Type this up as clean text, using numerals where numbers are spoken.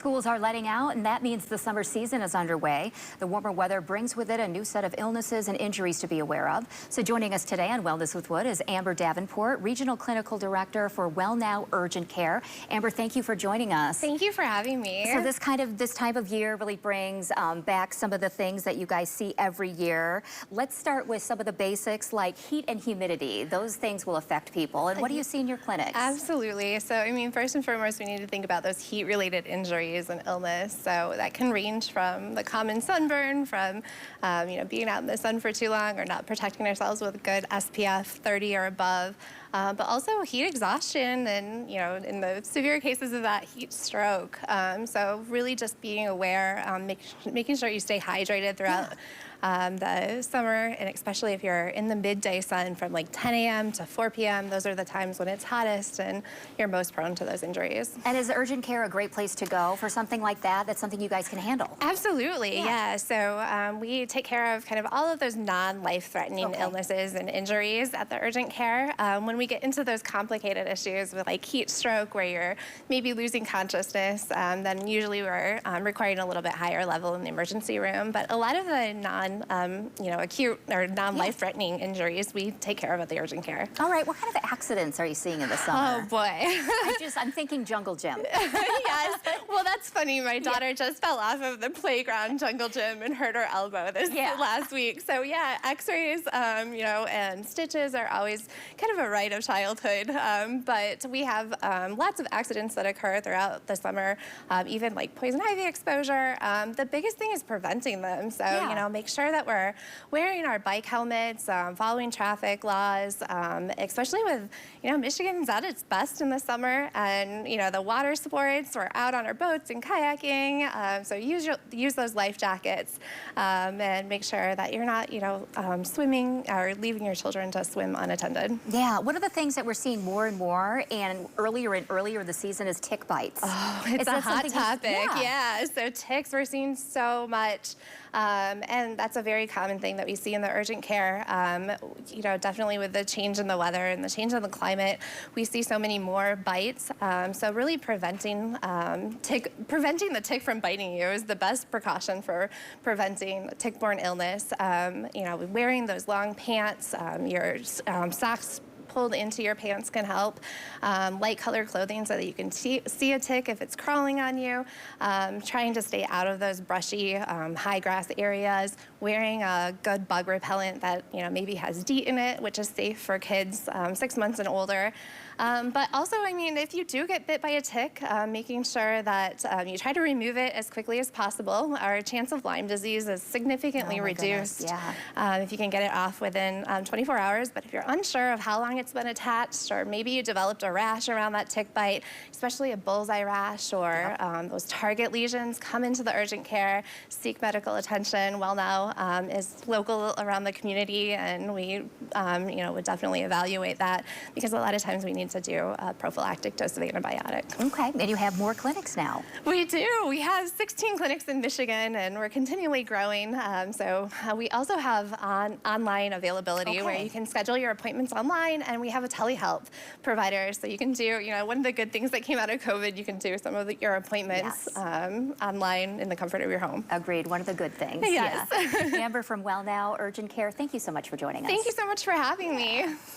Schools are letting out, and that means the summer season is underway. The warmer weather brings with it a new set of illnesses and injuries to be aware of. So joining us today on Wellness with Wood is Amber Davenport, Regional Clinical Director for WellNow Urgent Care. Amber, thank you for joining us. Thank you for having me. So this time of year really brings back some of the things that you guys see every year. Let's start with some of the basics like heat and humidity. Those things will affect people. And what do you see in your clinics? Absolutely. So, first and foremost, we need to think about those heat-related injuries and illness. So that can range from the common sunburn, from being out in the sun for too long or not protecting ourselves with good SPF 30 or above, but also heat exhaustion and, in the severe cases of that, heat stroke. So really just being aware, making sure you stay hydrated throughout the summer, and especially if you're in the midday sun from like 10 a.m. to 4 p.m. Those are the times when it's hottest and you're most prone to those injuries. And is urgent care a great place to go for something like that? That's something you guys can handle? Absolutely, yeah. So we take care of kind of all of those non-life-threatening illnesses and injuries at the urgent care. When we get into those complicated issues with like heat stroke, where you're maybe losing consciousness, then usually we're requiring a little bit higher level in the emergency room. But a lot of the acute or non-life-threatening injuries we take care of at the urgent care. All right, what kind of accidents are you seeing in the summer? Oh boy. I'm thinking jungle gym. Yes, well that's funny. My daughter just fell off of the playground jungle gym and hurt her elbow this last week. So yeah, x-rays, and stitches are always kind of a rite of childhood. But we have lots of accidents that occur throughout the summer, even like poison ivy exposure. The biggest thing is preventing them. So, make sure that we're wearing our bike helmets, following traffic laws, especially with, Michigan's at its best in the summer, and, the water sports, we're out on our boats and kayaking, so use those life jackets, and make sure that you're not, swimming or leaving your children to swim unattended. Yeah, one of the things that we're seeing more and more, and earlier in the season, is tick bites. Oh, it's a hot topic, yeah. So ticks, we're seeing so much. And that's a very common thing that we see in the urgent care. Definitely with the change in the weather and the change in the climate, we see so many more bites. So really preventing the tick from biting you is the best precaution for preventing tick-borne illness. Wearing those long pants, your socks pulled into your pants can help. Light colored clothing so that you can see a tick if it's crawling on you. Trying to stay out of those brushy, high grass areas. Wearing a good bug repellent that maybe has DEET in it, which is safe for kids 6 months and older. But also, if you do get bit by a tick, making sure that you try to remove it as quickly as possible. Our chance of Lyme disease is significantly reduced if you can get it off within 24 hours. But if you're unsure of how long it's been attached, or maybe you developed a rash around that tick bite, especially a bullseye rash or those target lesions, come into the urgent care, seek medical attention. WellNow is local around the community, and we would definitely evaluate that, because a lot of times we need to do a prophylactic dose of antibiotic. Okay, and you have more clinics now. We do. We have 16 clinics in Michigan, and we're continually growing. We also have online availability where you can schedule your appointments online, and we have a telehealth provider, so you can do, one of the good things that came out of COVID, you can do some of your appointments online in the comfort of your home. Agreed, one of the good things. Yes. Amber from WellNow Urgent Care, thank you so much for joining us. Thank you so much for having me.